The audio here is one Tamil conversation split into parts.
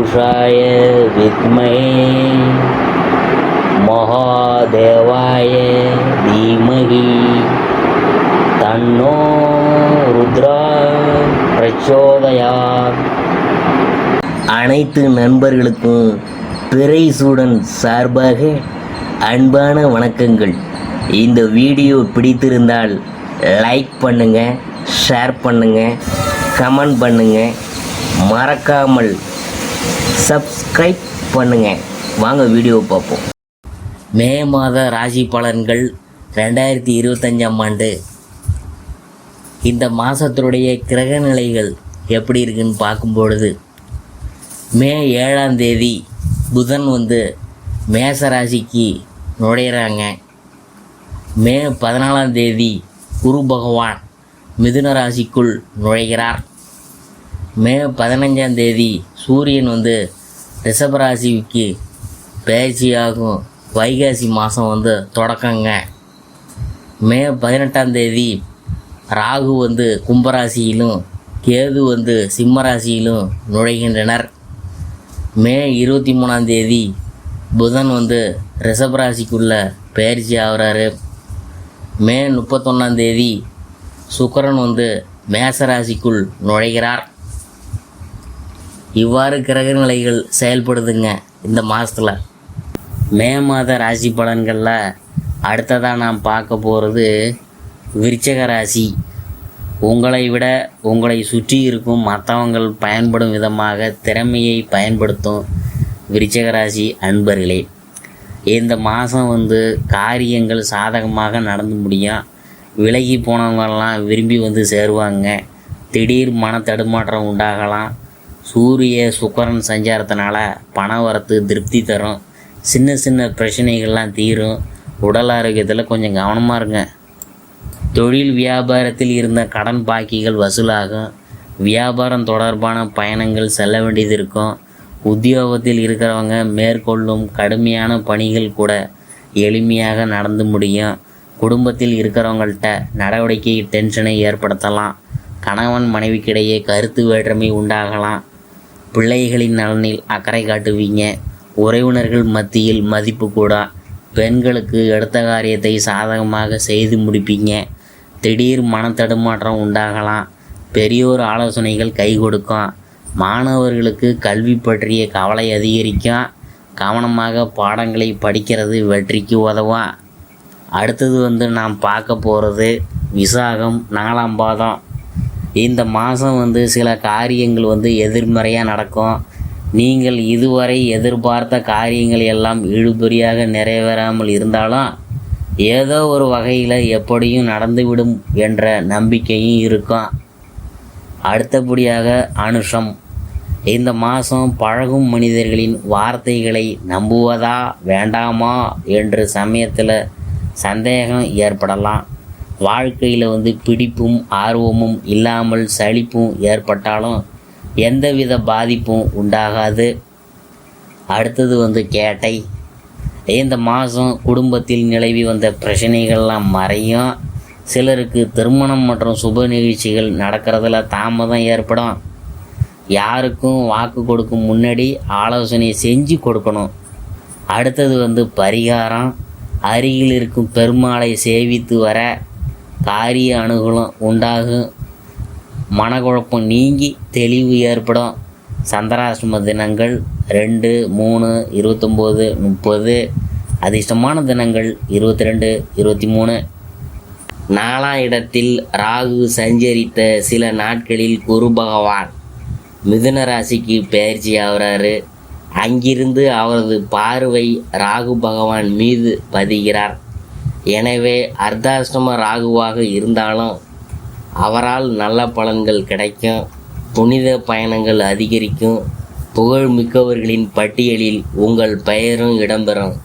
पुरुषाय विद्महे महादेवाय धीमहि तन्नो रुद्रा प्रचोदयात्. அனைத்து நண்பர்களுக்கும் பிறைசூடன் சார்பாக அன்பான வணக்கங்கள். இந்த வீடியோ பிடித்திருந்தால் லைக் பண்ணுங்கள், ஷேர் பண்ணுங்கள், கமெண்ட் பண்ணுங்கள், மறக்காமல் சப்ஸ்கிரைப் பண்ணுங்கள். வாங்க வீடியோ பார்ப்போம். மே மாத ராசி பலன்கள் 2025ஆம் ஆண்டு. இந்த மாதத்துடைய கிரக நிலைகள் எப்படி இருக்குன்னு பார்க்கும்பொழுது, மே 7ஆம் தேதி புதன் மேச ராசிக்கு நுழையிறாங்க. மே 14ஆம் தேதி குரு பகவான் மிதுன ராசிக்குள் நுழைகிறார். மே 15ஆம் தேதி சூரியன் ரிஷபராசிக்கு பயிற்சியாகும். வைகாசி மாதம் தொடக்கங்க. மே 18ஆம் தேதி ராகு கும்பராசியிலும் கேது சிம்மராசியிலும் நுழைகின்றனர். மே 23ஆம் தேதி புதன் ரிஷபராசிக்குள்ள பயிற்சி ஆகிறாரு. மே 31ஆம் தேதி சுக்கிரன் மேசராசிக்குள் நுழைகிறார். இவ்வாறு கிரக நிலைகள் செயல்படுதுங்க இந்த மாதத்தில். மே மாத ராசி பலன்களில் அடுத்ததாக நாம் பார்க்க போகிறது விருச்சிக ராசி. உங்களை விட உங்களை சுற்றி இருக்கும் மற்றவங்கள் பயன்படும் விதமாக திறமையை பயன்படுத்தும் விருச்சிக ராசி அன்பர்களே, இந்த மாதம் காரியங்கள் சாதகமாக நடந்து முடியும். விலகி போனவங்கெல்லாம் விரும்பி சேருவாங்க. திடீர் மன தடுமாற்றம் உண்டாகலாம். சூரிய சுக்கிரன் சஞ்சாரத்தினால பண வரத்து திருப்தி தரும். சின்ன சின்ன பிரச்சனைகள்லாம் தீரும். உடல் ஆரோக்கியத்தில் கொஞ்சம் கவனமாக இருங்க. தொழில் வியாபாரத்தில் இருந்த கடன் பாக்கிகள் வசூலாகும். வியாபாரம் தொடர்பான பயணங்கள் செல்ல வேண்டியது இருக்கும். உத்தியோகத்தில் இருக்கிறவங்க மேற்கொள்ளும் கடுமையான பணிகள் கூட எளிமையாக நடந்து முடியும். குடும்பத்தில் இருக்கிறவங்கள்ட்ட நடவடிக்கை டென்ஷனை ஏற்படுத்தலாம். கணவன் மனைவிக்கிடையே கருத்து வேற்றுமை உண்டாகலாம். பிள்ளைகளின் நலனில் அக்கறை காட்டுவீங்க. உறவினர்கள் மத்தியில் மதிப்பு கூட. பெண்களுக்கு எடுத்த காரியத்தை சாதகமாக செய்து முடிப்பீங்க. திடீர் மன தடுமாற்றம் உண்டாகலாம். பெரியோர் ஆலோசனைகள் கை கொடுக்கும். மாணவர்களுக்கு கல்வி பற்றிய கவலை அதிகரிக்கும். கவனமாக பாடங்களை படிக்கிறது வெற்றிக்கு உதவும். அடுத்தது நாம் பார்க்க போகிறது விசாகம் 4ஆம் பாதம். இந்த மாதம் சில காரியங்கள் எதிர்மறையாக நடக்கும். நீங்கள் இதுவரை எதிர்பார்த்த காரியங்கள் எல்லாம் இழுபறியாக நிறைவேறாமல் இருந்தாலும் ஏதோ ஒரு வகையில் எப்படியும் நடந்துவிடும் என்ற நம்பிக்கையும் இருக்கும். அடுத்தபடியாக அனுஷம். இந்த மாதம் பழகும் மனிதர்களின் வார்த்தைகளை நம்புவதா வேண்டாமா என்ற சமயத்தில் சந்தேகம் ஏற்படலாம். வாழ்க்கையில் பிடிப்பும் ஆர்வமும் இல்லாமல் சலிப்பும் ஏற்பட்டாலும் எந்தவித பாதிப்பும் உண்டாகாது. அடுத்தது கேட்டை. இந்த மாதம் குடும்பத்தில் நிலவி வந்த பிரச்சனைகள்லாம் மறையும். சிலருக்கு திருமணம் மற்றும் சுப நிகழ்ச்சிகள் நடக்கிறதுல தாமதம் ஏற்படும். யாருக்கும் வாக்கு கொடுக்கும் முன்னாடி ஆலோசனை செஞ்சு கொடுக்கணும். அடுத்தது பரிகாரம். அருகில் இருக்கும் பெருமாளை சேவித்து வர காரிய அனுகூலம் உண்டாகும். மனக்குழப்பம் நீங்கி தெளிவு ஏற்படும். சந்திராஷ்டம தினங்கள் 2, 3, 29, 30. அதிர்ஷ்டமான தினங்கள் 22, 23. 4ஆம் இடத்தில் ராகு சஞ்சரித்த சில நாட்களில் குரு பகவான் மிதுன ராசிக்கு பயிற்சி ஆகிறாரு. அங்கிருந்து அவரது பார்வை ராகு பகவான் மீது பதிகிறார். எனவே அர்த்தாஷ்டம ராகுவாக இருந்தாலும் அவரால் நல்ல பலன்கள் கிடைக்கும். புனித பயணங்கள் அதிகரிக்கும். புகழ் மிக்கவர்களின் பட்டியலில் உங்கள் பெயரும் இடம்பெறும்.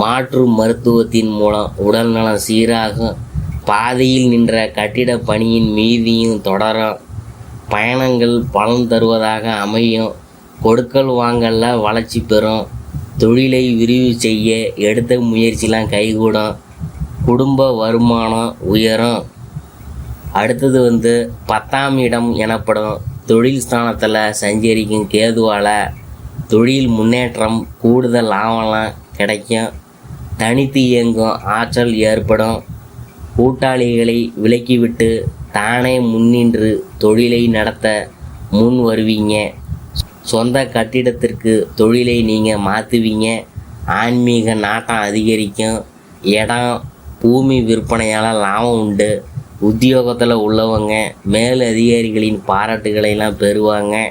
மாற்று மருத்துவத்தின் மூலம் உடல்நலம் சீராகும். பாதையில் நின்ற கட்டிட பணியின் மீதியும் தொடரும். பயணங்கள் பலன் தருவதாக அமையும். கொடுக்கல் வாங்கல்ல வளர்ச்சி பெறும். தொழிலை விரிவு செய்ய எடுத்த முயற்சிலாம் கைகூடும். குடும்ப வருமானம் உயரும். அடுத்தது 10ஆம் இடம் எனப்படும் தொழில் ஸ்தானத்தில் சஞ்சரிக்கும் கேதுவால் தொழில் முன்னேற்றம், கூடுதல் லாபம்லாம் கிடைக்கும். தனித்து இயங்கும் ஆற்றல் ஏற்படும். கூட்டாளிகளை விலக்கிவிட்டு தானே முன்னின்று தொழிலை நடத்த முன் வருவீங்க. சொந்த கட்டிடத்திற்கு தொழிலை நீங்கள் மாற்றுவீங்க. ஆன்மீக நாட்டம் அதிகரிக்கும். இடம், பூமி விற்பனையால் லாபம் உண்டு. உத்தியோகத்தில் உள்ளவங்க மேல் அதிகாரிகளின் பாராட்டுகளையெல்லாம் பெறுவாங்க.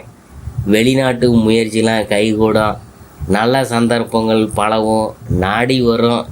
வெளிநாட்டு முயற்சிலாம் கைகூடும். நல்ல சந்தர்ப்பங்கள் பலவும் நாடி வரும்.